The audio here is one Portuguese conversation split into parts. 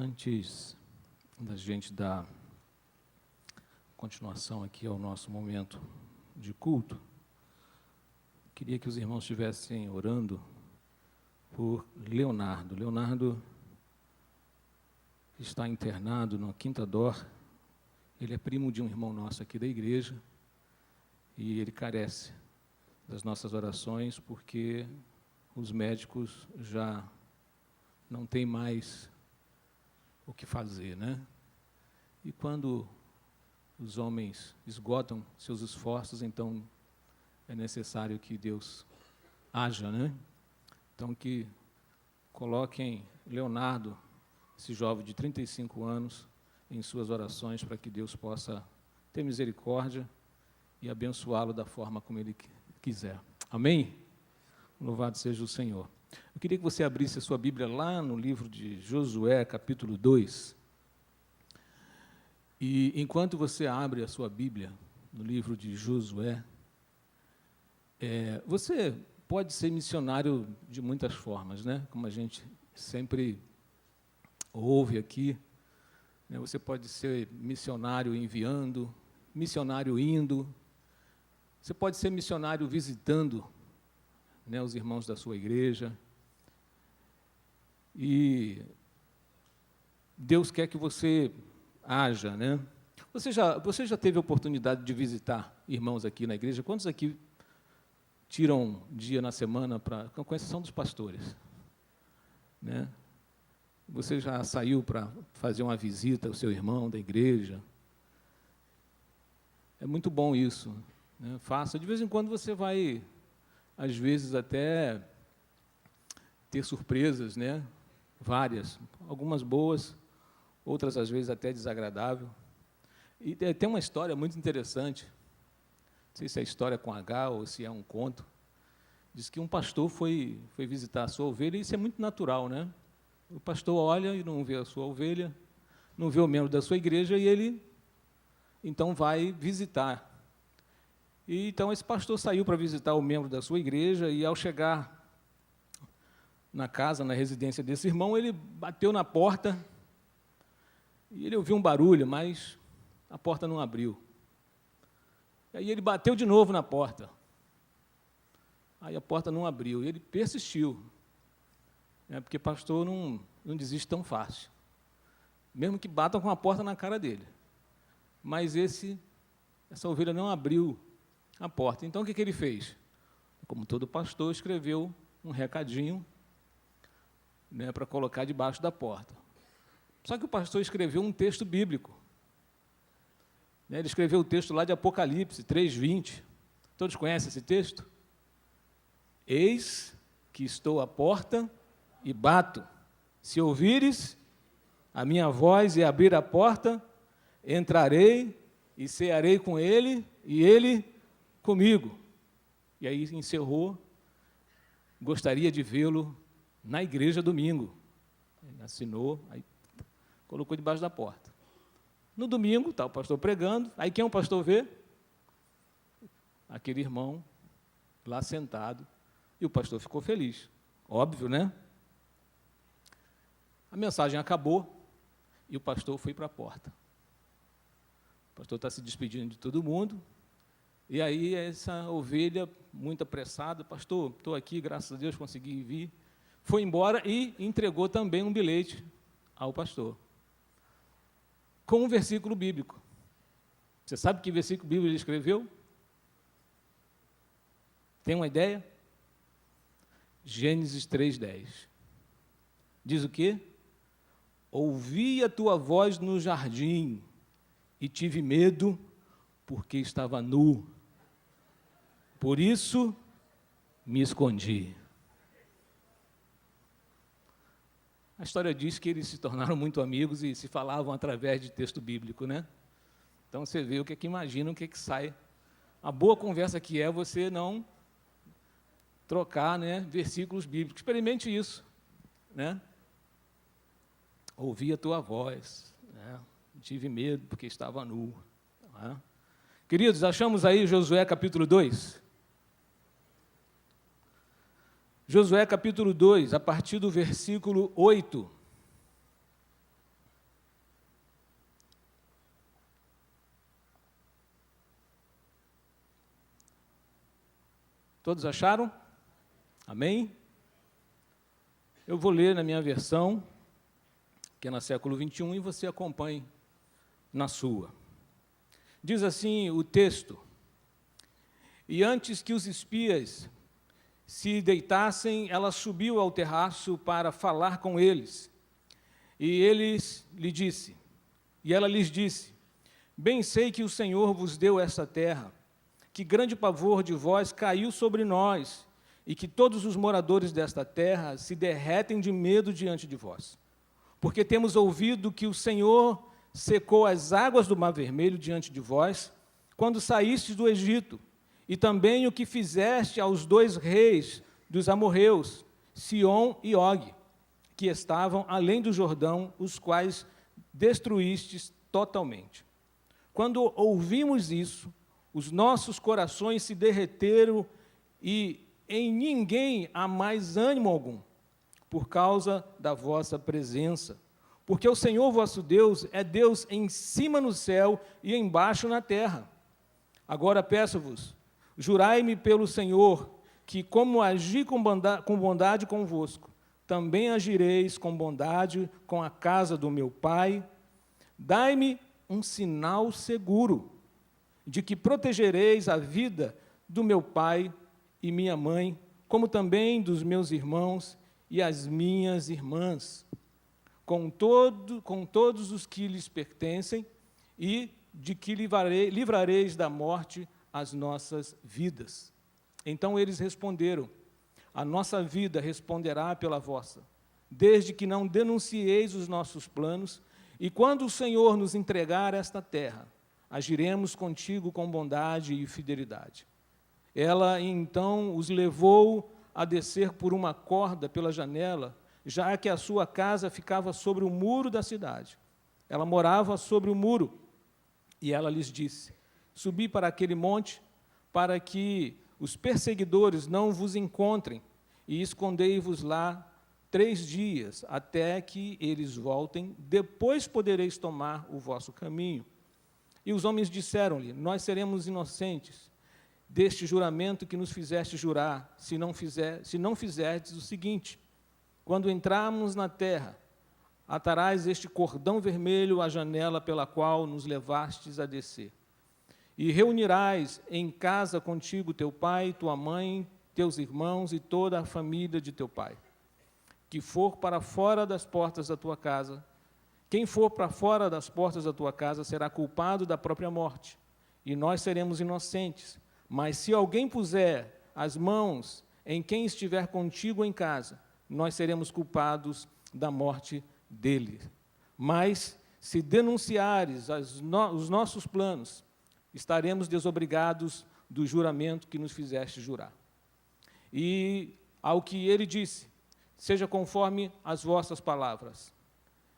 Antes da gente dar continuação aqui ao nosso momento de culto, queria que os irmãos estivessem orando por Leonardo. Leonardo está internado na Quinta Dor. Ele é primo de um irmão nosso aqui da igreja e ele carece das nossas orações porque os médicos já não têm mais o que fazer, né? E quando os homens esgotam seus esforços, então é necessário que Deus haja, né? Então que coloquem Leonardo, esse jovem de 35 anos, em suas orações para que Deus possa ter misericórdia e abençoá-lo da forma como Ele quiser. Amém? Louvado seja o Senhor. Eu queria que você abrisse a sua Bíblia lá no livro de Josué, capítulo 2. E enquanto você abre a sua Bíblia no livro de Josué, você pode ser missionário de muitas formas, né? Como a gente sempre ouve aqui, né? Você pode ser missionário enviando, missionário indo, você pode ser missionário visitando, né, os irmãos da sua igreja. E Deus quer que você haja, né? Você já teve a oportunidade de visitar irmãos aqui na igreja? Quantos aqui tiram um dia na semana com exceção dos pastores, né? Você já saiu para fazer uma visita ao seu irmão da igreja? É muito bom isso, né? Faça. De vez em quando você vai, às vezes, até ter surpresas, né? Várias, algumas boas, outras, às vezes, até desagradável. E tem uma história muito interessante, não sei se é história com H ou se é um conto. Diz que um pastor foi visitar a sua ovelha, e isso é muito natural, né? O pastor olha e não vê a sua ovelha, não vê o membro da sua igreja, e ele, então, vai visitar. E, então, esse pastor saiu para visitar o membro da sua igreja, e, ao chegar na casa, na residência desse irmão, ele bateu na porta, e ele ouviu um barulho, mas a porta não abriu. Aí ele bateu de novo na porta. Aí a porta não abriu, e ele persistiu, né, porque pastor não desiste tão fácil, mesmo que batam com a porta na cara dele. Mas essa ovelha não abriu a porta. Então, o que ele fez? Como todo pastor, escreveu um recadinho, né, para colocar debaixo da porta. Só que o pastor escreveu um texto bíblico, né? Ele escreveu o texto lá de Apocalipse 3:20. Todos conhecem esse texto? Eis que estou à porta e bato. Se ouvires a minha voz e abrir a porta, entrarei e cearei com ele e ele comigo. E aí encerrou, gostaria de vê-lo na igreja domingo. Ele assinou, aí colocou debaixo da porta. No domingo, está o pastor pregando, aí quem o pastor vê? Aquele irmão lá sentado, e o pastor ficou feliz. Óbvio, né? A mensagem acabou, e o pastor foi para a porta. O pastor está se despedindo de todo mundo, e aí essa ovelha, muito apressada, pastor, estou aqui, graças a Deus consegui vir, foi embora e entregou também um bilhete ao pastor, com um versículo bíblico. Você sabe que versículo bíblico ele escreveu? Tem uma ideia? Gênesis 3:10. Diz o quê? Ouvi a tua voz no jardim e tive medo, porque estava nu. Por isso me escondi. A história diz que eles se tornaram muito amigos e se falavam através de texto bíblico, né? Então, você vê o que imagina, o que sai. A boa conversa que é você não trocar, né, versículos bíblicos. Experimente isso, né? Ouvi a tua voz, né? Tive medo porque estava nu. Né? Queridos, achamos aí Josué capítulo 2? Josué capítulo 2, a partir do versículo 8. Todos acharam? Amém? Eu vou ler na minha versão, que é no século 21, e você acompanhe na sua. Diz assim o texto: E antes que os espias se deitassem, ela subiu ao terraço para falar com eles. E ela lhes disse: Bem sei que o Senhor vos deu essa terra, que grande pavor de vós caiu sobre nós, e que todos os moradores desta terra se derretem de medo diante de vós. Porque temos ouvido que o Senhor secou as águas do Mar Vermelho diante de vós, quando saístes do Egito, e também o que fizeste aos 2 reis dos amorreus, Sion e Og, que estavam além do Jordão, os quais destruístes totalmente. Quando ouvimos isso, os nossos corações se derreteram e em ninguém há mais ânimo algum, por causa da vossa presença. Porque o Senhor vosso Deus é Deus em cima no céu e embaixo na terra. Agora peço-vos, jurai-me pelo Senhor, que como agi com bondade convosco, também agireis com bondade com a casa do meu pai. Dai-me um sinal seguro de que protegereis a vida do meu pai e minha mãe, como também dos meus irmãos e as minhas irmãs, com todos os que lhes pertencem, e de que livrareis da morte as nossas vidas. Então eles responderam: A nossa vida responderá pela vossa, desde que não denuncieis os nossos planos, e quando o Senhor nos entregar esta terra, agiremos contigo com bondade e fidelidade. Ela então os levou a descer por uma corda pela janela, já que a sua casa ficava sobre o muro da cidade. Ela morava sobre o muro, e ela lhes disse: Subi para aquele monte, para que os perseguidores não vos encontrem, e escondei-vos lá 3 dias, até que eles voltem, depois podereis tomar o vosso caminho. E os homens disseram-lhe: Nós seremos inocentes deste juramento que nos fizeste jurar, se não fizerdes o seguinte: quando entrarmos na terra, atarás este cordão vermelho à janela pela qual nos levastes a descer. E reunirás em casa contigo teu pai, tua mãe, teus irmãos e toda a família de teu pai. Que for para fora das portas da tua casa, quem for para fora das portas da tua casa será culpado da própria morte, e nós seremos inocentes. Mas se alguém puser as mãos em quem estiver contigo em casa, nós seremos culpados da morte dele. Mas se denunciares os nossos planos, estaremos desobrigados do juramento que nos fizeste jurar. E ao que ele disse: seja conforme as vossas palavras.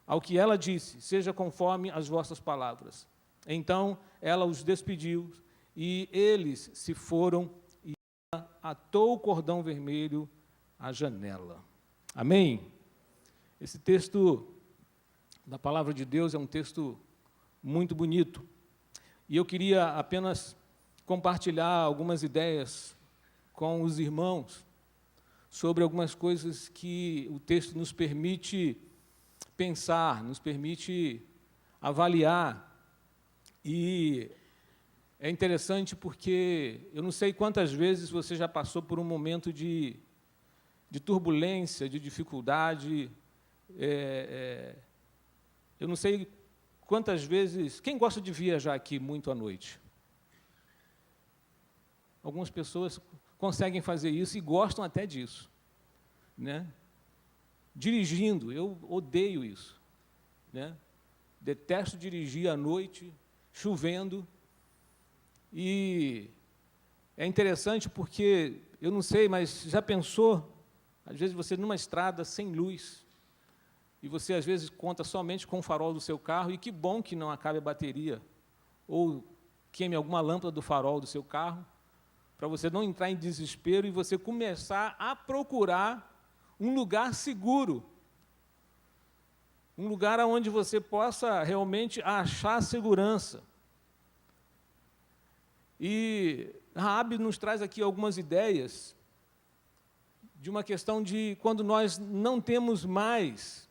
Ao que ela disse: seja conforme as vossas palavras. Então ela os despediu, e eles se foram, e ela atou o cordão vermelho à janela. Amém? Esse texto da palavra de Deus é um texto muito bonito. E eu queria apenas compartilhar algumas ideias com os irmãos sobre algumas coisas que o texto nos permite pensar, nos permite avaliar. E é interessante porque eu não sei quantas vezes você já passou por um momento de turbulência, de dificuldade. Eu não sei quantas vezes... Quem gosta de viajar aqui muito à noite? Algumas pessoas conseguem fazer isso e gostam até disso, né? Dirigindo, eu odeio isso, né? Detesto dirigir à noite, chovendo. E é interessante porque, eu não sei, mas já pensou, às vezes você numa estrada sem luz, e você às vezes conta somente com o farol do seu carro, e que bom que não acabe a bateria, ou queime alguma lâmpada do farol do seu carro, para você não entrar em desespero e você começar a procurar um lugar seguro, um lugar onde você possa realmente achar segurança. E Raabe nos traz aqui algumas ideias de uma questão de quando nós não temos mais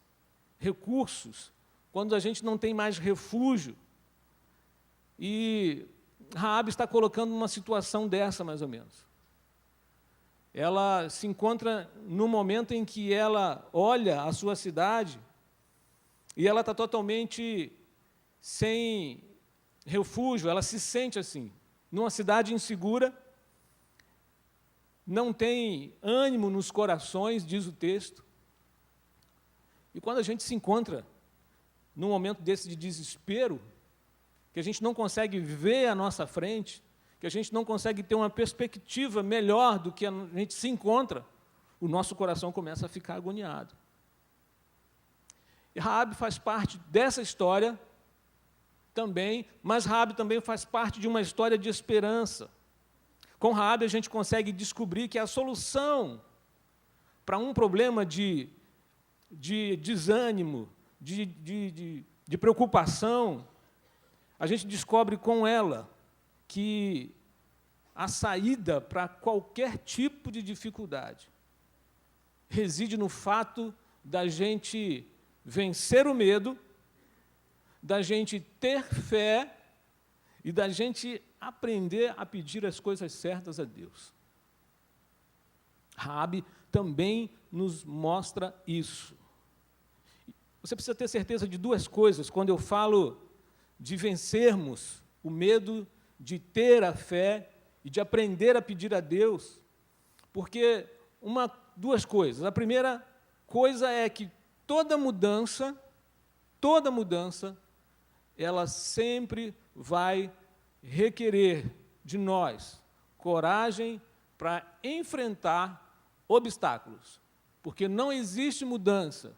recursos, quando a gente não tem mais refúgio. E Raabe está colocando uma situação dessa, mais ou menos. Ela se encontra no momento em que ela olha a sua cidade e ela está totalmente sem refúgio, ela se sente assim, numa cidade insegura, não tem ânimo nos corações, diz o texto. E quando a gente se encontra num momento desse de desespero, que a gente não consegue ver à nossa frente, que a gente não consegue ter uma perspectiva melhor do que a gente se encontra, o nosso coração começa a ficar agoniado. E Raabe faz parte dessa história também, mas Raabe também faz parte de uma história de esperança. Com Raabe a gente consegue descobrir que a solução para um problema de desânimo, de preocupação, a gente descobre com ela que a saída para qualquer tipo de dificuldade reside no fato da gente vencer o medo, da gente ter fé e da gente aprender a pedir as coisas certas a Deus. Raabe também nos mostra isso. Você precisa ter certeza de duas coisas quando eu falo de vencermos o medo, de ter a fé e de aprender a pedir a Deus, porque duas coisas. A primeira coisa é que toda mudança, ela sempre vai requerer de nós coragem para enfrentar obstáculos, porque não existe mudança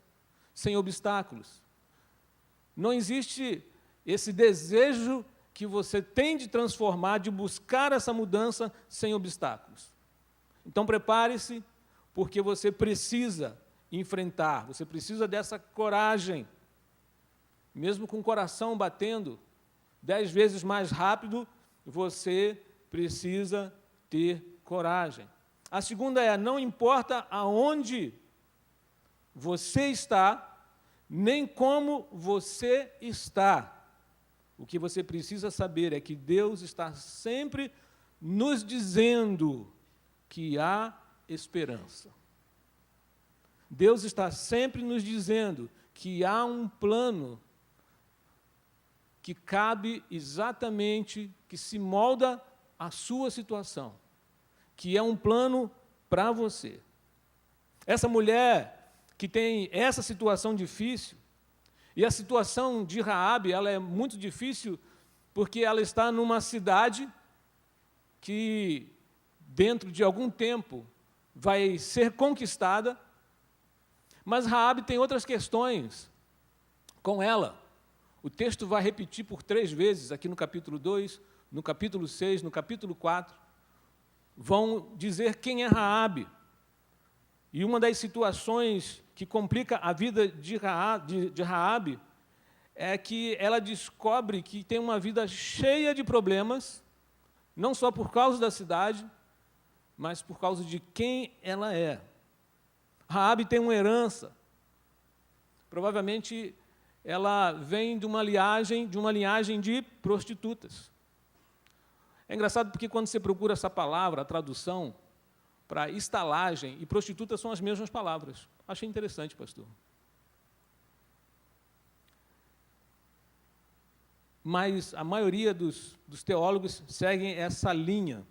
sem obstáculos. Não existe esse desejo que você tem de transformar, de buscar essa mudança sem obstáculos. Então prepare-se, porque você precisa enfrentar, você precisa dessa coragem. Mesmo com o coração batendo 10 vezes mais rápido, você precisa ter coragem. A segunda é, não importa aonde você está, nem como você está. O que você precisa saber é que Deus está sempre nos dizendo que há esperança. Deus está sempre nos dizendo que há um plano que cabe exatamente, que se molda à sua situação, que é um plano para você. Essa mulher que tem essa situação difícil, e a situação de Raabe, ela é muito difícil porque ela está numa cidade que, dentro de algum tempo, vai ser conquistada, mas Raabe tem outras questões com ela. O texto vai repetir por 3 vezes, aqui no capítulo 2, no capítulo 6, no capítulo 4, vão dizer quem é Raabe. E uma das situações que complica a vida de Raabe é que ela descobre que tem uma vida cheia de problemas, não só por causa da cidade, mas por causa de quem ela é. Raabe tem uma herança. Provavelmente ela vem de uma linhagem de prostitutas. É engraçado porque quando você procura essa palavra, a tradução para estalagem e prostituta são as mesmas palavras. Achei interessante, pastor. Mas a maioria dos teólogos seguem essa linha,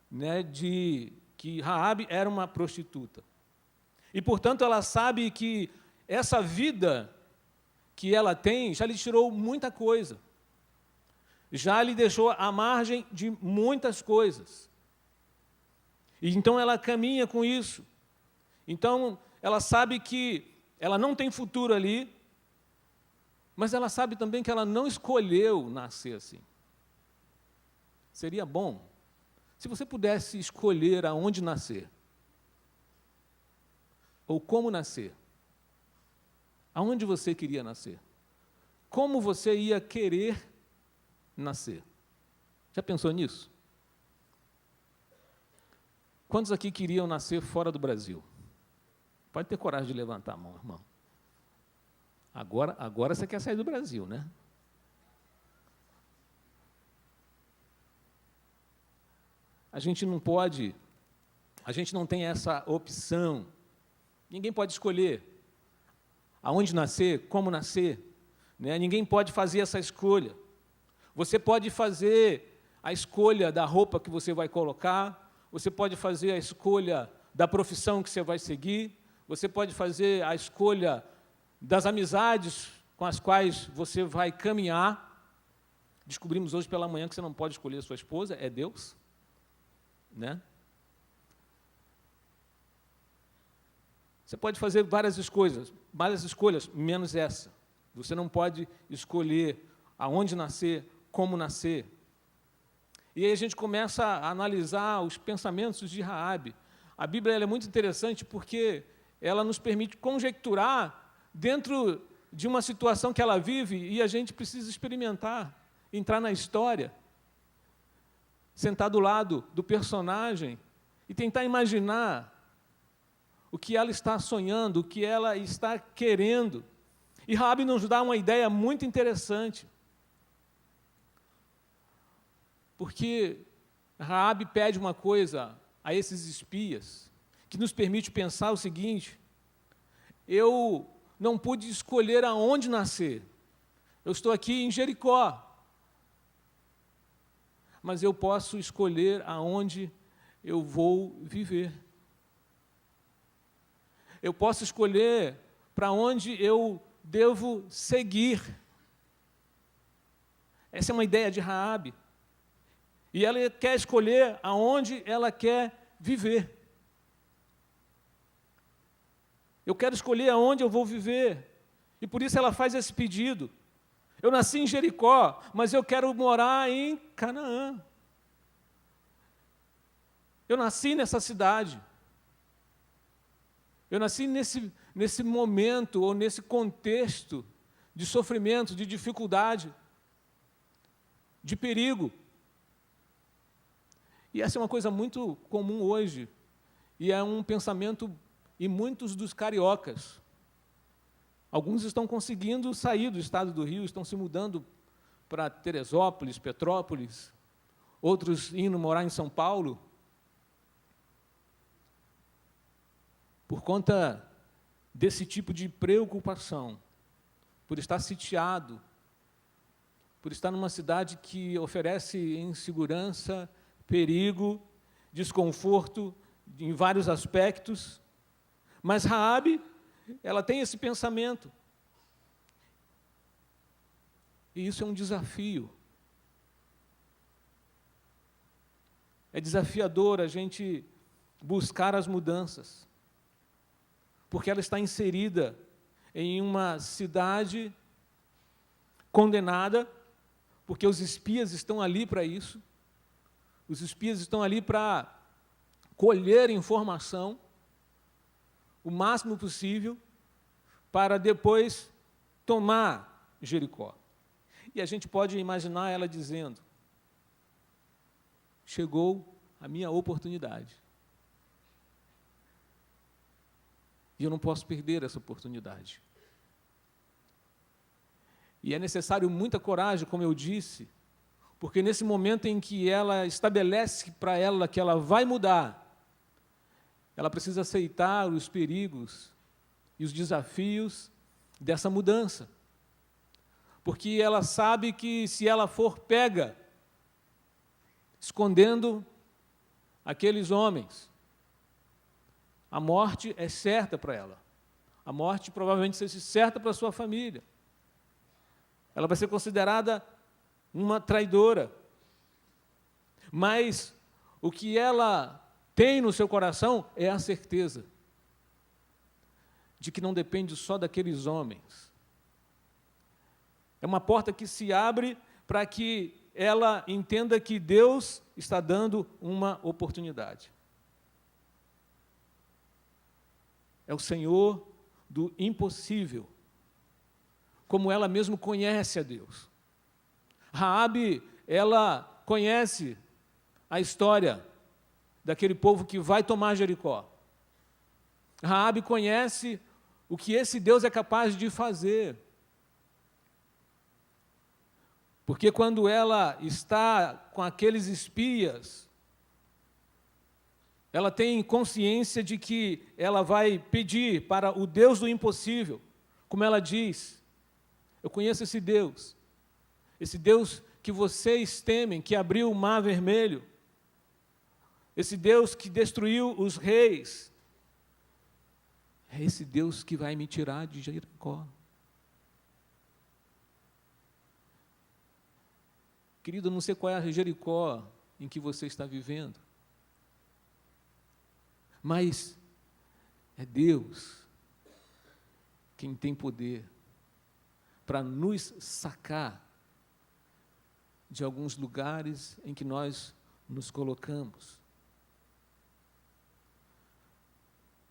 né, de que Raabe era uma prostituta. E, portanto, ela sabe que essa vida que ela tem já lhe tirou muita coisa. Já lhe deixou à margem de muitas coisas. E então ela caminha com isso. Então ela sabe que ela não tem futuro ali, mas ela sabe também que ela não escolheu nascer assim. Seria bom se você pudesse escolher aonde nascer, ou como nascer. Aonde você queria nascer? Como você ia querer nascer? Já pensou nisso? Quantos aqui queriam nascer fora do Brasil? Pode ter coragem de levantar a mão, irmão. Agora você quer sair do Brasil, né? A gente não pode, a gente não tem essa opção. Ninguém pode escolher aonde nascer, como nascer, né? Ninguém pode fazer essa escolha. Você pode fazer a escolha da roupa que você vai colocar, você pode fazer a escolha da profissão que você vai seguir, você pode fazer a escolha das amizades com as quais você vai caminhar. Descobrimos hoje pela manhã que você não pode escolher a sua esposa, é Deus, né? Você pode fazer várias escolhas, menos essa. Você não pode escolher aonde nascer, como nascer. E aí a gente começa a analisar os pensamentos de Raabe. A Bíblia ela é muito interessante porque ela nos permite conjecturar dentro de uma situação que ela vive e a gente precisa experimentar, entrar na história, sentar do lado do personagem e tentar imaginar o que ela está sonhando, o que ela está querendo. E Raabe nos dá uma ideia muito interessante. Porque Raabe pede uma coisa a esses espias, que nos permite pensar o seguinte: eu não pude escolher aonde nascer. Eu estou aqui em Jericó, mas eu posso escolher aonde eu vou viver. Eu posso escolher para onde eu devo seguir. Essa é uma ideia de Raabe. E ela quer escolher aonde ela quer viver. Eu quero escolher aonde eu vou viver. E por isso ela faz esse pedido. Eu nasci em Jericó, mas eu quero morar em Canaã. Eu nasci nessa cidade. Eu nasci nesse momento, ou nesse contexto de sofrimento, de dificuldade, de perigo. E essa é uma coisa muito comum hoje, e é um pensamento em muitos dos cariocas. Alguns estão conseguindo sair do estado do Rio, estão se mudando para Teresópolis, Petrópolis, outros indo morar em São Paulo, por conta desse tipo de preocupação, por estar sitiado, por estar numa cidade que oferece insegurança, perigo, desconforto em vários aspectos. Mas Raabe, ela tem esse pensamento. E isso é um desafio. É desafiador a gente buscar as mudanças, porque ela está inserida em uma cidade condenada, porque os espias estão ali para isso. Os espias estão ali para colher informação o máximo possível para depois tomar Jericó. E a gente pode imaginar ela dizendo: chegou a minha oportunidade. E eu não posso perder essa oportunidade. E é necessário muita coragem, como eu disse, porque nesse momento em que ela estabelece para ela que ela vai mudar, ela precisa aceitar os perigos e os desafios dessa mudança. Porque ela sabe que se ela for pega escondendo aqueles homens, a morte é certa para ela. A morte provavelmente seja certa para a sua família. Ela vai ser considerada uma traidora. Mas o que ela tem no seu coração é a certeza de que não depende só daqueles homens. É uma porta que se abre para que ela entenda que Deus está dando uma oportunidade. É o Senhor do impossível, como ela mesmo conhece a Deus. Raabe, ela conhece a história daquele povo que vai tomar Jericó. Raabe conhece o que esse Deus é capaz de fazer. Porque quando ela está com aqueles espias, ela tem consciência de que ela vai pedir para o Deus do impossível. Como ela diz, eu conheço esse Deus que vocês temem, que abriu o mar vermelho, esse Deus que destruiu os reis, é esse Deus que vai me tirar de Jericó. Querido, eu não sei qual é a Jericó em que você está vivendo, mas é Deus quem tem poder para nos sacar de alguns lugares em que nós nos colocamos.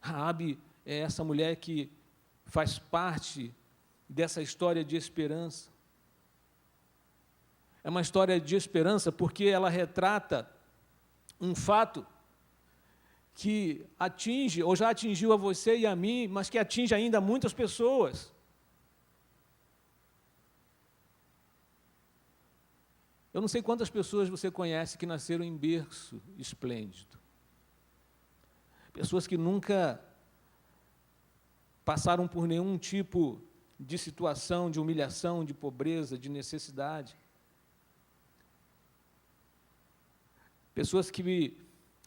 Raabe é essa mulher que faz parte dessa história de esperança. É uma história de esperança porque ela retrata um fato que atinge, ou já atingiu a você e a mim, mas que atinge ainda muitas pessoas. Eu não sei quantas pessoas você conhece que nasceram em berço esplêndido. Pessoas que nunca passaram por nenhum tipo de situação, de humilhação, de pobreza, de necessidade. Pessoas que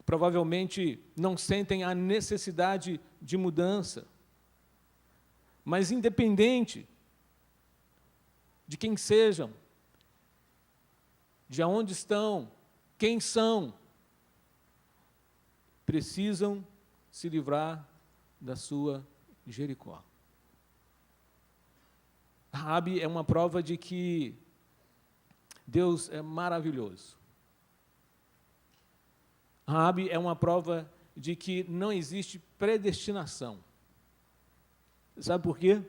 provavelmente não sentem a necessidade de mudança, mas independente de quem sejam, de onde estão, quem são, precisam se livrar da sua Jericó. Raabe é uma prova de que Deus é maravilhoso. Raabe é uma prova de que não existe predestinação. Sabe por quê?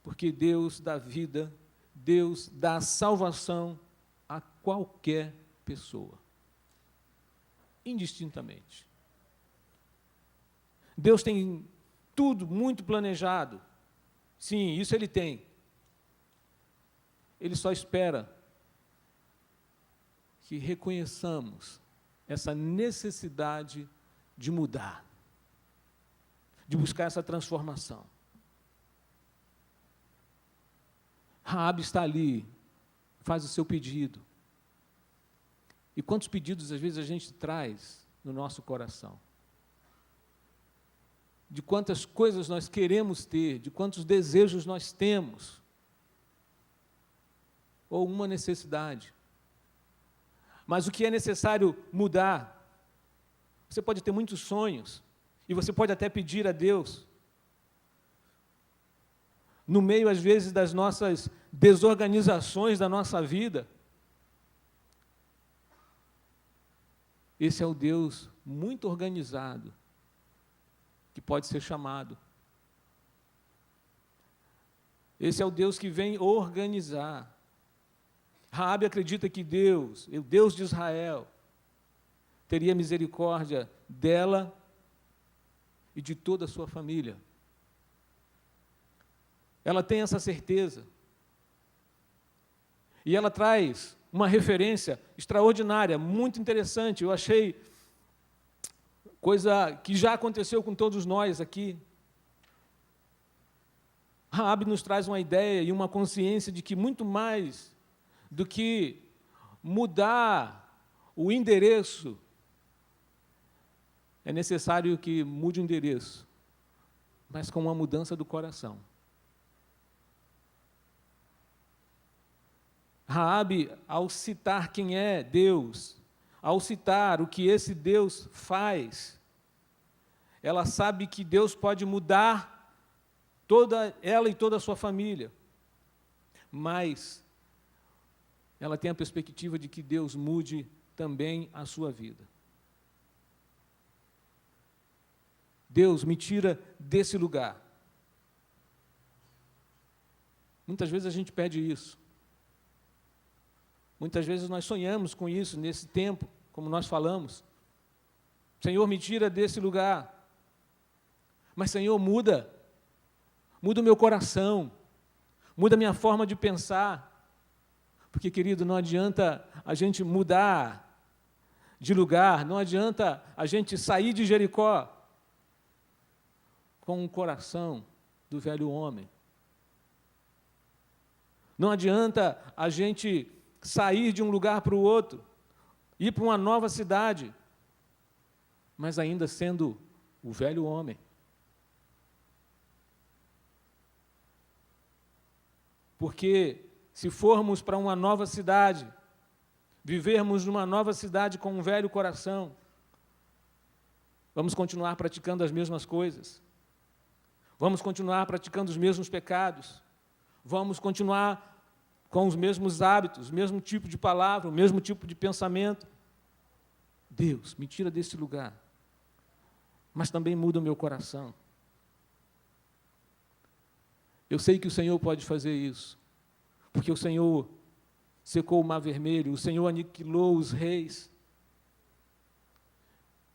Porque Deus dá vida, Deus dá salvação a qualquer pessoa, indistintamente. Deus tem tudo muito planejado. Sim, isso Ele tem. Ele só espera que reconheçamos essa necessidade de mudar, de buscar essa transformação. Raabe está ali, faz o seu pedido. E quantos pedidos, às vezes, a gente traz no nosso coração? De quantas coisas nós queremos ter, de quantos desejos nós temos, ou uma necessidade. Mas o que é necessário mudar? Você pode ter muitos sonhos, e você pode até pedir a Deus, no meio, às vezes, das nossas desorganizações da nossa vida. Esse é o Deus muito organizado, que pode ser chamado. Esse é o Deus que vem organizar. Raabe acredita que Deus, o Deus de Israel, teria misericórdia dela e de toda a sua família. Ela tem essa certeza. E ela traz uma referência extraordinária, muito interessante. Eu achei coisa que já aconteceu com todos nós aqui. Raabe nos traz uma ideia e uma consciência de que muito mais do que mudar o endereço, é necessário que mude o endereço, mas com uma mudança do coração. Raabe, ao citar quem é Deus, ao citar o que esse Deus faz, ela sabe que Deus pode mudar toda ela e toda a sua família, mas ela tem a perspectiva de que Deus mude também a sua vida. Deus, me tira desse lugar. Muitas vezes a gente pede isso. Muitas vezes nós sonhamos com isso nesse tempo como nós falamos. Senhor, me tira desse lugar. Mas, Senhor, muda o meu coração, muda a minha forma de pensar. Porque, querido, não adianta a gente mudar de lugar, não adianta a gente sair de Jericó com o coração do velho homem. Não adianta a gente sair de um lugar para o outro, ir para uma nova cidade, mas ainda sendo o velho homem. Porque se formos para uma nova cidade, vivermos numa nova cidade com um velho coração, vamos continuar praticando as mesmas coisas, vamos continuar praticando os mesmos pecados, vamos continuar com os mesmos hábitos, o mesmo tipo de palavra, o mesmo tipo de pensamento. Deus, me tira desse lugar, mas também muda o meu coração. Eu sei que o Senhor pode fazer isso, porque o Senhor secou o mar vermelho, o Senhor aniquilou os reis.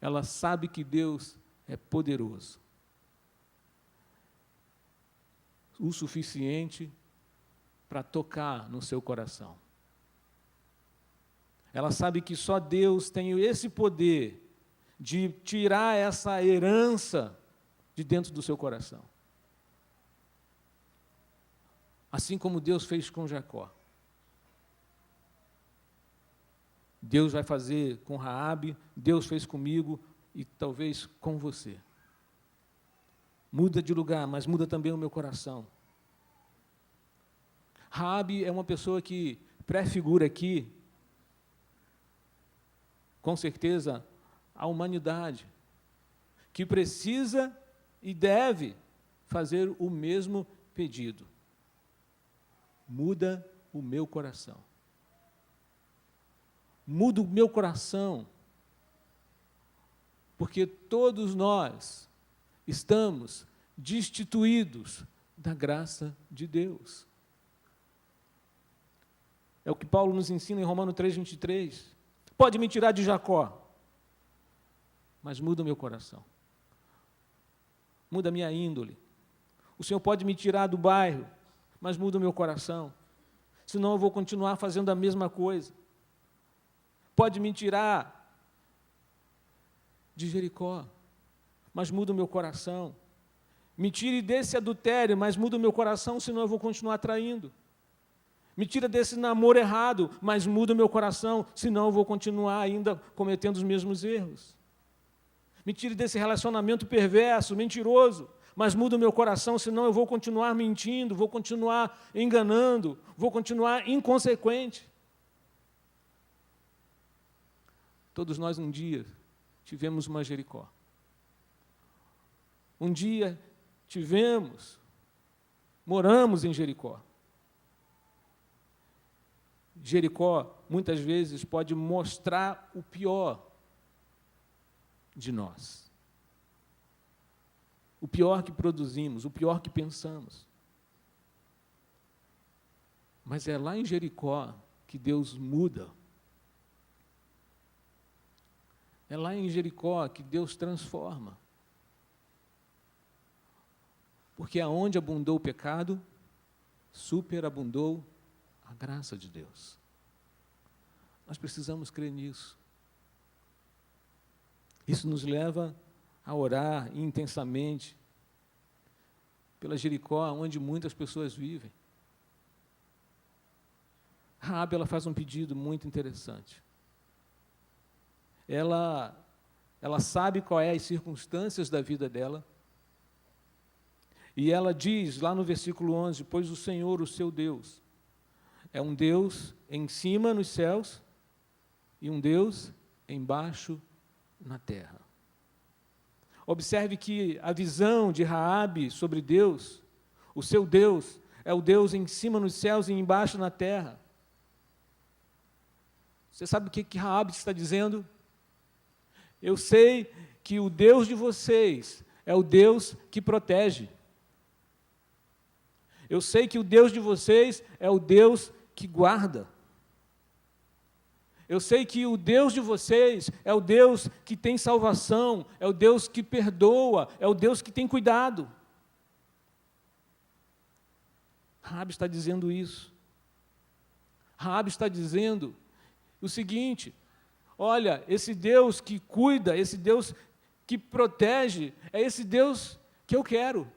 Ela sabe que Deus é poderoso, o suficiente para tocar no seu coração. Ela sabe que só Deus tem esse poder de tirar essa herança de dentro do seu coração. Assim como Deus fez com Jacó. Deus vai fazer com Raabe, Deus fez comigo e talvez com você. Muda de lugar, mas muda também o meu coração. Raabe é uma pessoa que prefigura aqui, com certeza, a humanidade, que precisa e deve fazer o mesmo pedido. Muda o meu coração. Muda o meu coração, porque todos nós estamos destituídos da graça de Deus. É o que Paulo nos ensina em Romanos 3:23. Pode me tirar de Jacó, mas muda o meu coração. Muda a minha índole. O Senhor pode me tirar do bairro, mas muda o meu coração. Senão eu vou continuar fazendo a mesma coisa. Pode me tirar de Jericó, mas muda o meu coração. Me tire desse adultério, mas muda o meu coração, senão eu vou continuar traindo. Me tira desse namoro errado, mas muda o meu coração, senão eu vou continuar ainda cometendo os mesmos erros. Me tire desse relacionamento perverso, mentiroso, mas muda o meu coração, senão eu vou continuar mentindo, vou continuar enganando, vou continuar inconsequente. Todos nós um dia tivemos uma Jericó. Um dia moramos em Jericó. Jericó, muitas vezes, pode mostrar o pior de nós. O pior que produzimos, o pior que pensamos. Mas é lá em Jericó que Deus muda. É lá em Jericó que Deus transforma. Porque aonde abundou o pecado, superabundou a graça de Deus. Nós precisamos crer nisso. Isso nos leva a orar intensamente pela Jericó, onde muitas pessoas vivem. Raabe, ela faz um pedido muito interessante. Ela sabe qual é as circunstâncias da vida dela, e ela diz lá no versículo 11, pois o Senhor, o seu Deus, é um Deus em cima nos céus e um Deus embaixo na terra. Observe que a visão de Raabe sobre Deus, o seu Deus, é o Deus em cima nos céus e embaixo na terra. Você sabe o que Raabe está dizendo? Eu sei que o Deus de vocês é o Deus que protege. Eu sei que o Deus de vocês é o Deus que guarda. Eu sei que o Deus de vocês é o Deus que tem salvação, é o Deus que perdoa, é o Deus que tem cuidado. Raabe está dizendo isso. Raabe está dizendo o seguinte: olha, esse Deus que cuida, esse Deus que protege, é esse Deus que eu quero.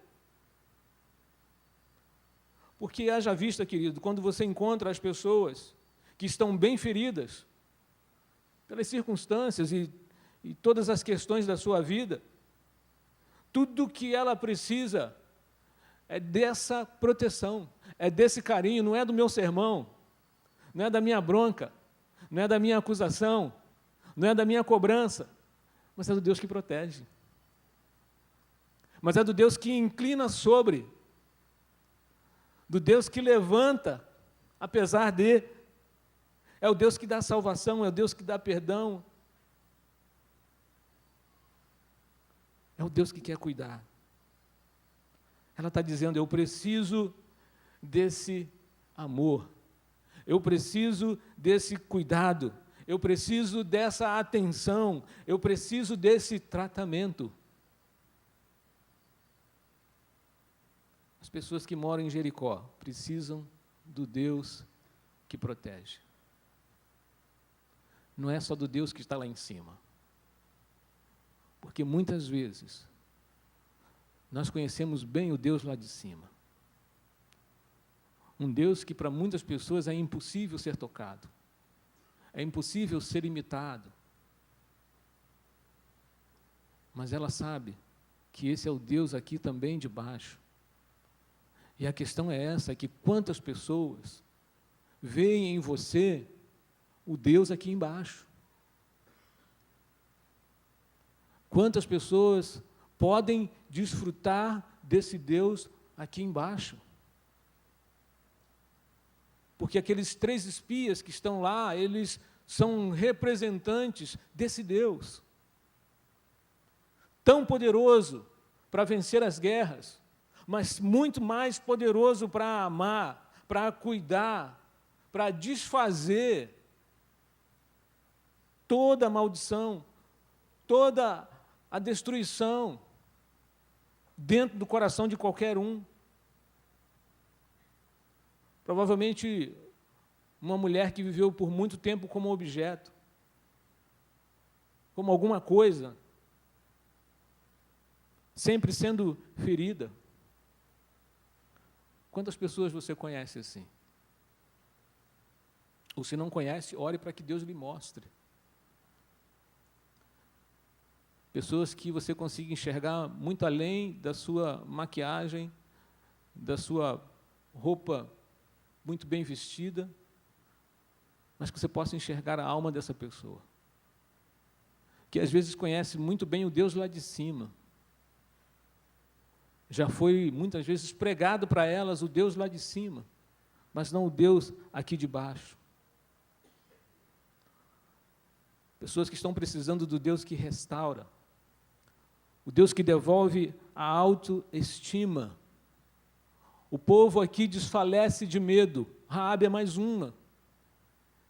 Porque haja vista, querido, quando você encontra as pessoas que estão bem feridas pelas circunstâncias e todas as questões da sua vida, tudo que ela precisa é dessa proteção, é desse carinho, não é do meu sermão, não é da minha bronca, não é da minha acusação, não é da minha cobrança, mas é do Deus que protege. Mas é do Deus que inclina sobre, do Deus que levanta, apesar de. É o Deus que dá salvação, é o Deus que dá perdão. É o Deus que quer cuidar. Ela está dizendo, eu preciso desse amor, eu preciso desse cuidado, eu preciso dessa atenção, eu preciso desse tratamento. As pessoas que moram em Jericó precisam do Deus que protege. Não é só do Deus que está lá em cima. Porque muitas vezes nós conhecemos bem o Deus lá de cima. Um Deus que para muitas pessoas é impossível ser tocado. É impossível ser imitado. Mas ela sabe que esse é o Deus aqui também de baixo. E a questão é essa, que quantas pessoas veem em você o Deus aqui embaixo? Quantas pessoas podem desfrutar desse Deus aqui embaixo? Porque aqueles 3 espias que estão lá, eles são representantes desse Deus, tão poderoso para vencer as guerras, mas muito mais poderoso para amar, para cuidar, para desfazer toda a maldição, toda a destruição dentro do coração de qualquer um. Provavelmente uma mulher que viveu por muito tempo como objeto, como alguma coisa, sempre sendo ferida. Quantas pessoas você conhece assim? Ou se não conhece, ore para que Deus lhe mostre. Pessoas que você consiga enxergar muito além da sua maquiagem, da sua roupa muito bem vestida, mas que você possa enxergar a alma dessa pessoa, que às vezes conhece muito bem o Deus lá de cima, já foi muitas vezes pregado para elas o Deus lá de cima, mas não o Deus aqui de baixo. Pessoas que estão precisando do Deus que restaura, o Deus que devolve a autoestima. O povo aqui desfalece de medo. Raabe é mais uma,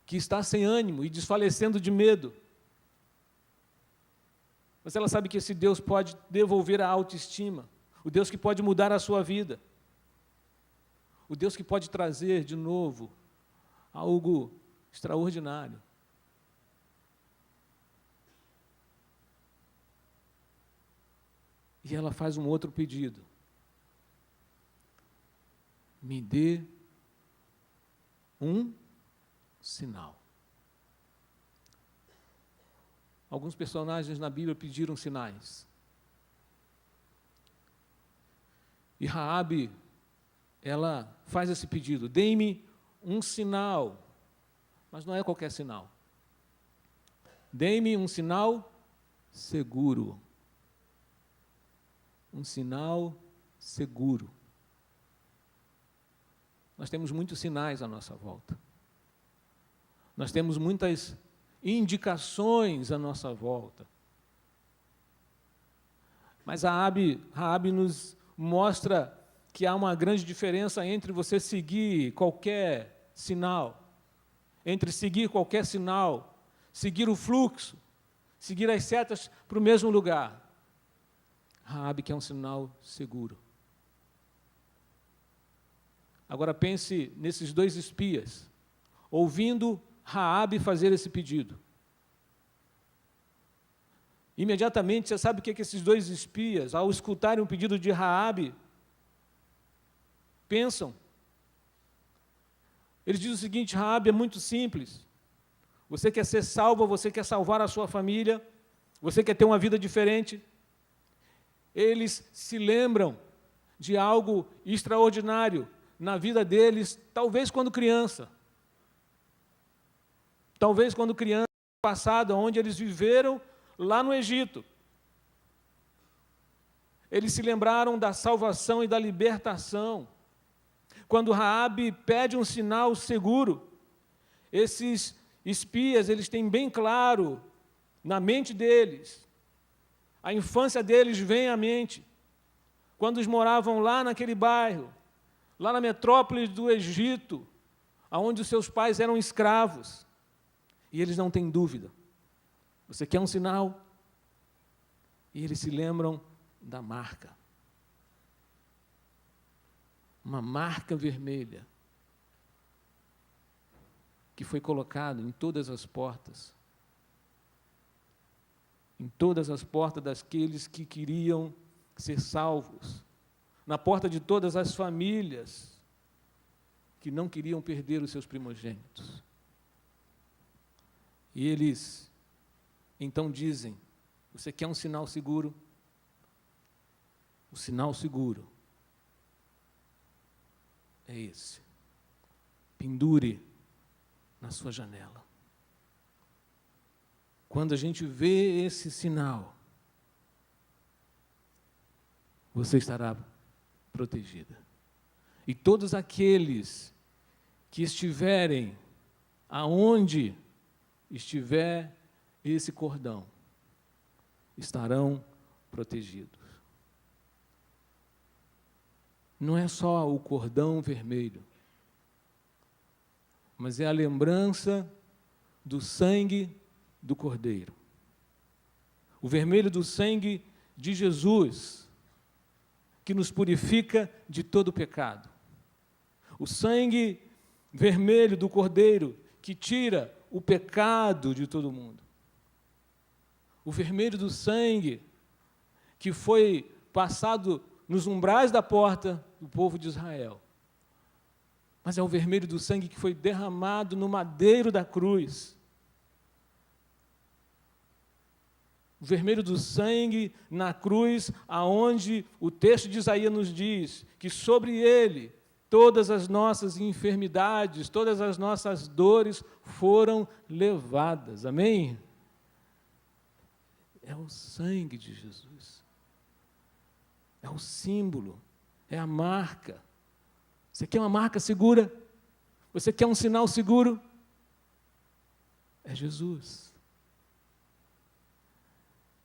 que está sem ânimo e desfalecendo de medo. Mas ela sabe que esse Deus pode devolver a autoestima, o Deus que pode mudar a sua vida, o Deus que pode trazer de novo algo extraordinário. E ela faz um outro pedido. Me dê um sinal. Alguns personagens na Bíblia pediram sinais. E Raabe, ela faz esse pedido, dê-me um sinal, mas não é qualquer sinal. Dê-me um sinal seguro. Um sinal seguro. Nós temos muitos sinais à nossa volta. Nós temos muitas indicações à nossa volta. Mas Raabe nos mostra que há uma grande diferença entre você seguir qualquer sinal, entre seguir qualquer sinal seguir o fluxo, seguir as setas para o mesmo lugar. Raabe que é um sinal seguro. Agora pense nesses dois espias, ouvindo Raabe fazer esse pedido. Imediatamente, você sabe o que esses dois espias, ao escutarem o pedido de Raabe, pensam? Eles dizem o seguinte: Raabe, é muito simples. Você quer ser salvo, você quer salvar a sua família, você quer ter uma vida diferente. Eles se lembram de algo extraordinário na vida deles, talvez quando criança. Talvez quando criança, passada, onde eles viveram lá no Egito. Eles se lembraram da salvação e da libertação. Quando Raabe pede um sinal seguro, esses espias, eles têm bem claro na mente deles, a infância deles vem à mente, quando eles moravam lá naquele bairro, lá na metrópole do Egito, onde os seus pais eram escravos, e eles não têm dúvida. Você quer um sinal? E eles se lembram da marca. Uma marca vermelha que foi colocada em todas as portas. Em todas as portas daqueles que queriam ser salvos. Na porta de todas as famílias que não queriam perder os seus primogênitos. E eles então dizem: você quer um sinal seguro? O sinal seguro é esse. Pendure na sua janela. Quando a gente vê esse sinal, você estará protegida. E todos aqueles que estiverem aonde estiver esse cordão, estarão protegidos. Não é só o cordão vermelho, mas é a lembrança do sangue do Cordeiro. O vermelho do sangue de Jesus, que nos purifica de todo pecado. O sangue vermelho do Cordeiro, que tira o pecado de todo mundo. O vermelho do sangue, que foi passado nos umbrais da porta do povo de Israel. Mas é o vermelho do sangue que foi derramado no madeiro da cruz. O vermelho do sangue na cruz, aonde o texto de Isaías nos diz que sobre ele todas as nossas enfermidades, todas as nossas dores foram levadas. Amém? É o sangue de Jesus. É o símbolo, é a marca. Você quer uma marca segura? Você quer um sinal seguro? É Jesus,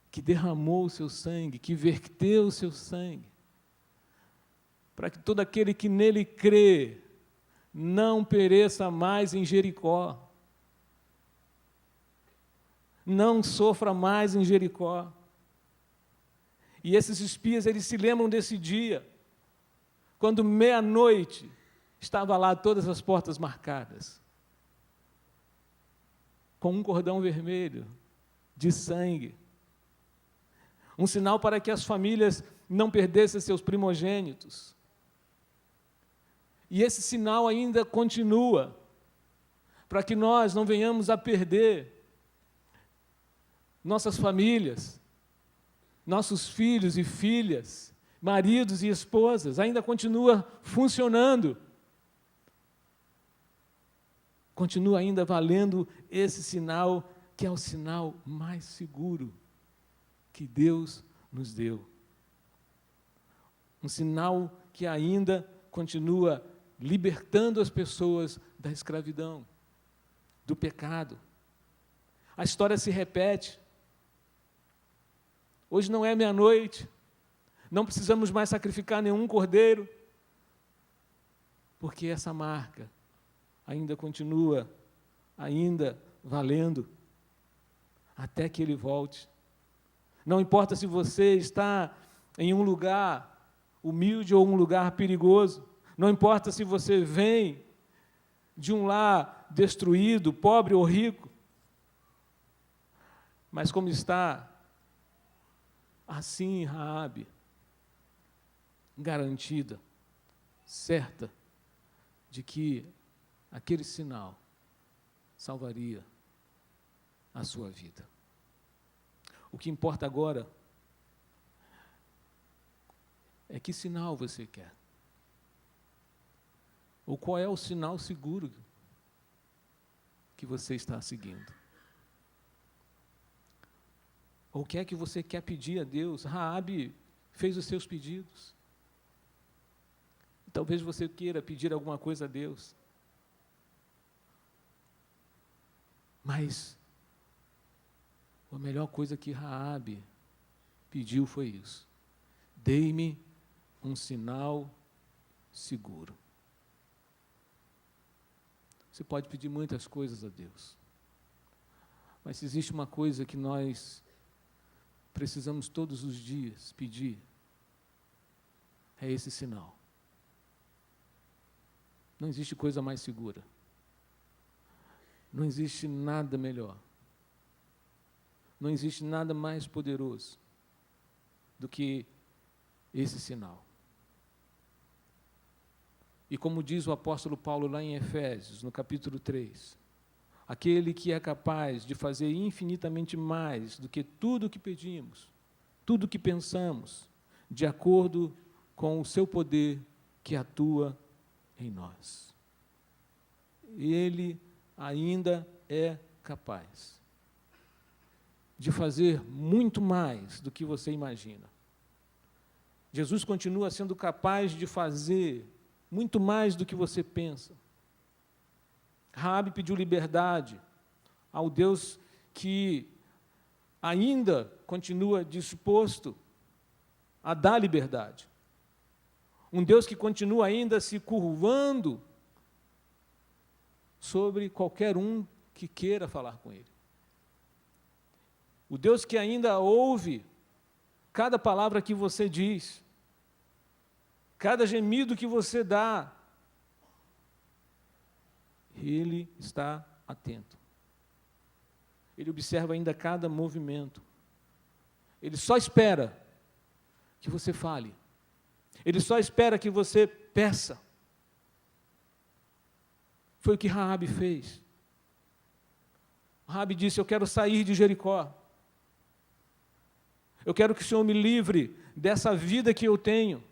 que derramou o seu sangue, que verteu o seu sangue, para que todo aquele que nele crê não pereça mais em Jericó, não sofra mais em Jericó. E esses espias, eles se lembram desse dia, quando meia-noite estava lá todas as portas marcadas, com um cordão vermelho de sangue, um sinal para que as famílias não perdessem seus primogênitos. E esse sinal ainda continua, para que nós não venhamos a perder nossas famílias, nossos filhos e filhas, maridos e esposas, ainda continua funcionando. Continua ainda valendo esse sinal, que é o sinal mais seguro que Deus nos deu. Um sinal que ainda continua libertando as pessoas da escravidão, do pecado. A história se repete. Hoje não é meia-noite, não precisamos mais sacrificar nenhum cordeiro, porque essa marca ainda continua, ainda valendo. até que ele volte. Não importa se você está em um lugar humilde ou um lugar perigoso. Não importa se você vem de um lar destruído, pobre ou rico. Mas como está, assim Raabe, garantida, certa, de que aquele sinal salvaria a sua vida. O que importa agora é que sinal você quer. Ou qual é o sinal seguro que você está seguindo. Ou o que é que você quer pedir a Deus? Raabe fez os seus pedidos. Talvez você queira pedir alguma coisa a Deus. Mas a melhor coisa que Raabe pediu foi isso. Dei-me um sinal seguro. Você pode pedir muitas coisas a Deus. Mas se existe uma coisa que nós precisamos todos os dias pedir, é esse sinal. Não existe coisa mais segura. Não existe nada melhor. Não existe nada mais poderoso do que esse sinal. E como diz o apóstolo Paulo lá em Efésios, no capítulo 3, aquele que é capaz de fazer infinitamente mais do que tudo o que pedimos, tudo o que pensamos, de acordo com o seu poder que atua em nós. Ele ainda é capaz de fazer muito mais do que você imagina. Jesus continua sendo capaz de fazer muito mais do que você pensa. Raabe pediu liberdade ao Deus que ainda continua disposto a dar liberdade. Um Deus que continua ainda se curvando sobre qualquer um que queira falar com Ele. O Deus que ainda ouve cada palavra que você diz, cada gemido que você dá. Ele está atento. Ele observa ainda cada movimento. Ele só espera que você fale. Ele só espera que você peça. Foi o que Raabe fez. Raabe disse: eu quero sair de Jericó. Eu quero que o Senhor me livre dessa vida que eu tenho.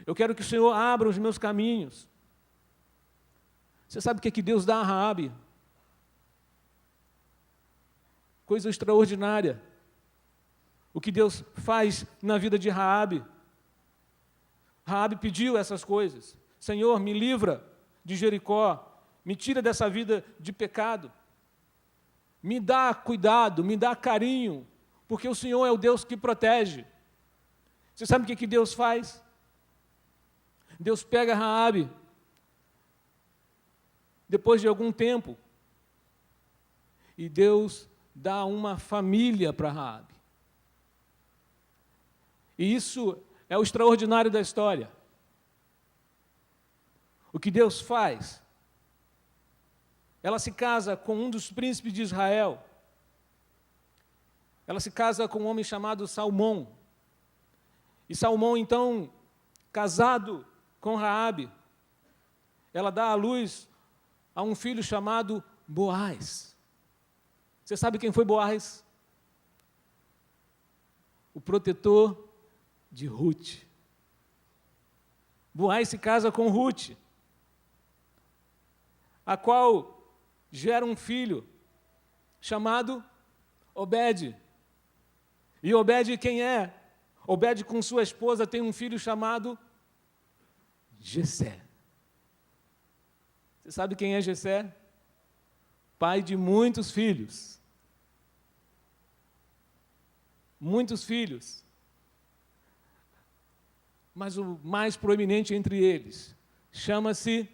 Eu quero que o Senhor abra os meus caminhos. Você sabe o que Deus dá a Raabe? Coisa extraordinária. O que Deus faz na vida de Raabe. Raabe pediu essas coisas. Senhor, me livra de Jericó. Me tira dessa vida de pecado. Me dá cuidado, me dá carinho, porque o Senhor é o Deus que protege. Você sabe o que Deus faz? Deus pega Raabe, depois de algum tempo, e Deus dá uma família para Raabe. E isso é o extraordinário da história. O que Deus faz? Ela se casa com um dos príncipes de Israel. Ela se casa com um homem chamado Salmão. E Salmão, então, casado com Raabe, ela dá à luz a um filho chamado Boaz. Você sabe quem foi Boaz? O protetor de Ruth. Boaz se casa com Ruth, a qual gera um filho chamado Obed. E Obed quem é? Obed com sua esposa tem um filho chamado Jessé. Você sabe quem é Jessé? Pai de muitos filhos. Muitos filhos. Mas o mais proeminente entre eles chama-se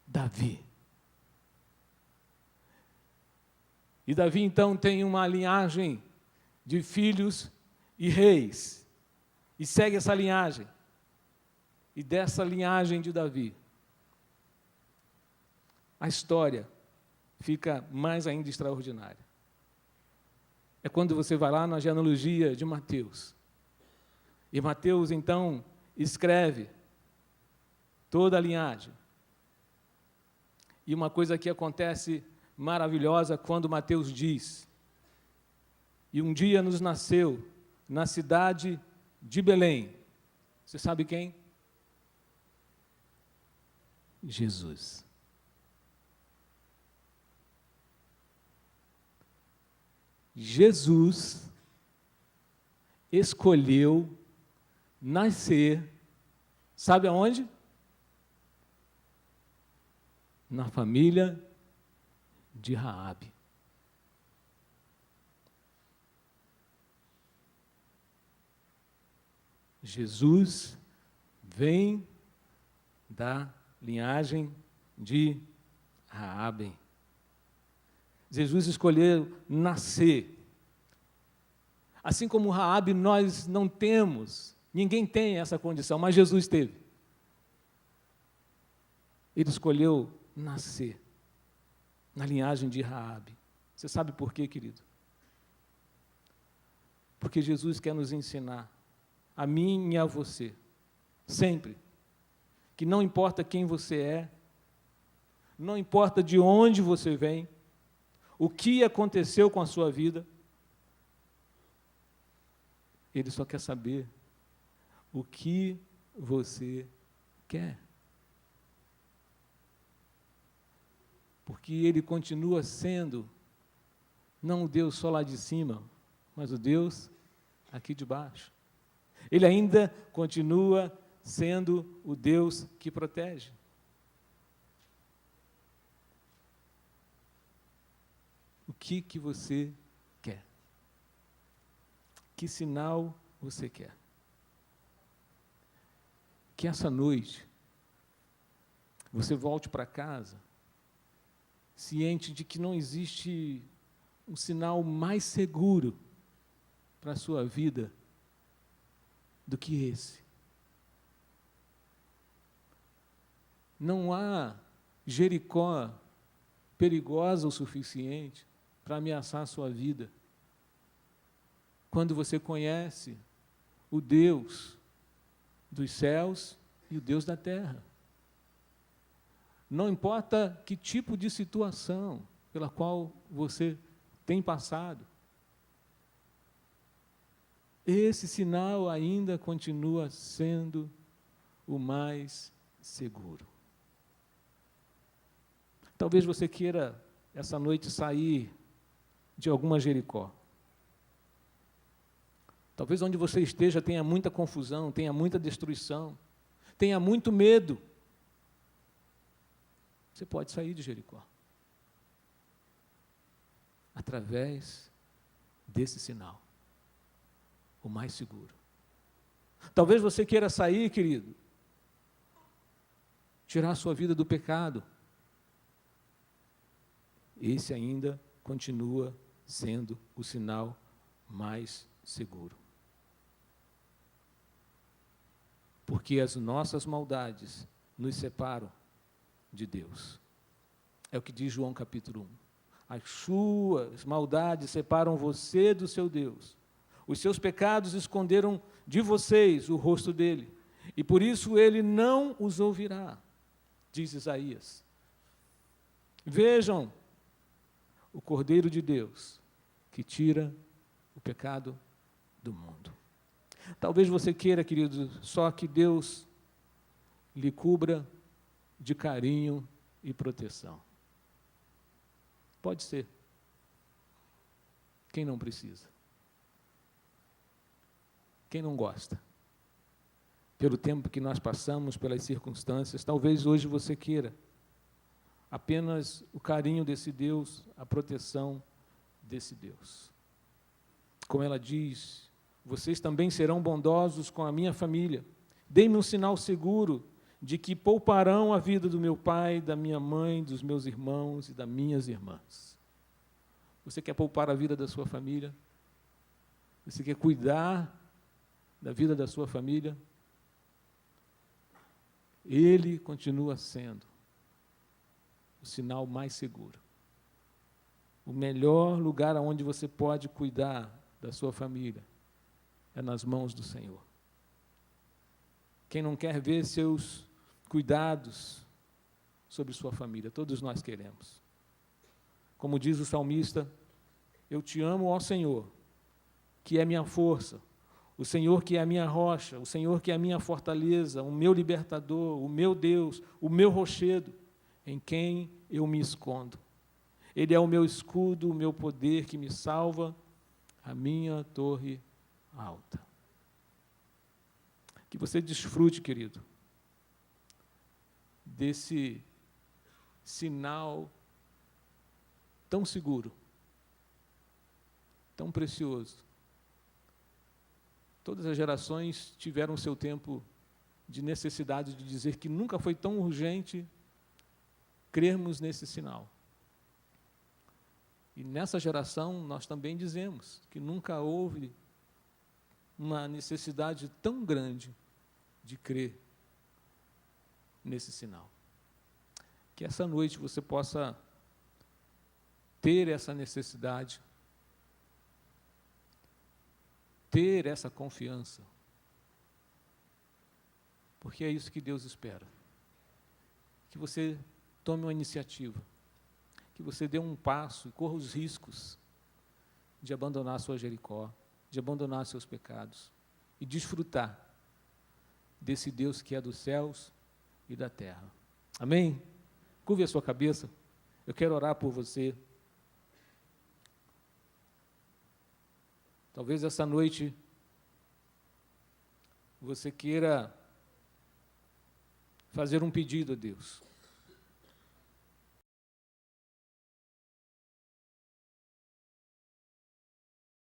Davi. E Davi, então, tem uma linhagem de filhos e reis, e segue essa linhagem. E dessa linhagem de Davi, a história fica mais ainda extraordinária. É quando você vai lá na genealogia de Mateus. E Mateus, então, escreve toda a linhagem. E uma coisa que acontece maravilhosa quando Mateus diz: e um dia nos nasceu na cidade de Belém. Você sabe quem? Jesus. Jesus escolheu nascer, sabe aonde? Na família de Raabe. Jesus vem da linhagem de Raabe. Jesus escolheu nascer. Assim como Raabe, nós não temos, ninguém tem essa condição, mas Jesus teve. Ele escolheu nascer na linhagem de Raabe. Você sabe por quê, querido? Porque Jesus quer nos ensinar, a mim e a você, sempre, que não importa quem você é, não importa de onde você vem, o que aconteceu com a sua vida, Ele só quer saber o que você quer. Porque Ele continua sendo, não o Deus só lá de cima, mas o Deus aqui de baixo. Ele ainda continua sendo o Deus que protege. O que você quer? Que sinal você quer? Que essa noite você volte para casa ciente de que não existe um sinal mais seguro para a sua vida do que esse. Não há Jericó perigosa o suficiente para ameaçar a sua vida, quando você conhece o Deus dos céus e o Deus da terra. Não importa que tipo de situação pela qual você tem passado, esse sinal ainda continua sendo o mais seguro. Talvez você queira, essa noite, sair de alguma Jericó. Talvez onde você esteja tenha muita confusão, tenha muita destruição, tenha muito medo. Você pode sair de Jericó através desse sinal, o mais seguro. Talvez você queira sair, querido, tirar a sua vida do pecado. Esse ainda continua sendo o sinal mais seguro. Porque as nossas maldades nos separam de Deus. É o que diz João capítulo 1. As suas maldades separam você do seu Deus. Os seus pecados esconderam de vocês o rosto dele. E por isso ele não os ouvirá, diz Isaías. Vejam o Cordeiro de Deus que tira o pecado do mundo. Talvez você queira, querido, só que Deus lhe cubra de carinho e proteção. Pode ser. Quem não precisa? Quem não gosta? Pelo tempo que nós passamos, pelas circunstâncias, talvez hoje você queira apenas o carinho desse Deus, a proteção desse Deus. Como ela diz, vocês também serão bondosos com a minha família. Deem-me um sinal seguro de que pouparão a vida do meu pai, da minha mãe, dos meus irmãos e das minhas irmãs. Você quer poupar a vida da sua família? Você quer cuidar da vida da sua família? Ele continua sendo o sinal mais seguro. O melhor lugar onde você pode cuidar da sua família é nas mãos do Senhor. Quem não quer ver seus cuidados sobre sua família? Todos nós queremos. Como diz o salmista, eu te amo, ó Senhor, que é minha força, o Senhor que é a minha rocha, o Senhor que é a minha fortaleza, o meu libertador, o meu Deus, o meu rochedo, em quem eu me escondo. Ele é o meu escudo, o meu poder que me salva, a minha torre alta. Que você desfrute, querido, desse sinal tão seguro, tão precioso. Todas as gerações tiveram o seu tempo de necessidade de dizer que nunca foi tão urgente crermos nesse sinal. E nessa geração nós também dizemos que nunca houve uma necessidade tão grande de crer nesse sinal. Que essa noite você possa ter essa necessidade, ter essa confiança, porque é isso que Deus espera. Que você tome uma iniciativa, que você dê um passo e corra os riscos de abandonar sua Jericó, de abandonar seus pecados e desfrutar desse Deus que é dos céus e da terra. Amém? Curve a sua cabeça, eu quero orar por você. Talvez essa noite você queira fazer um pedido a Deus.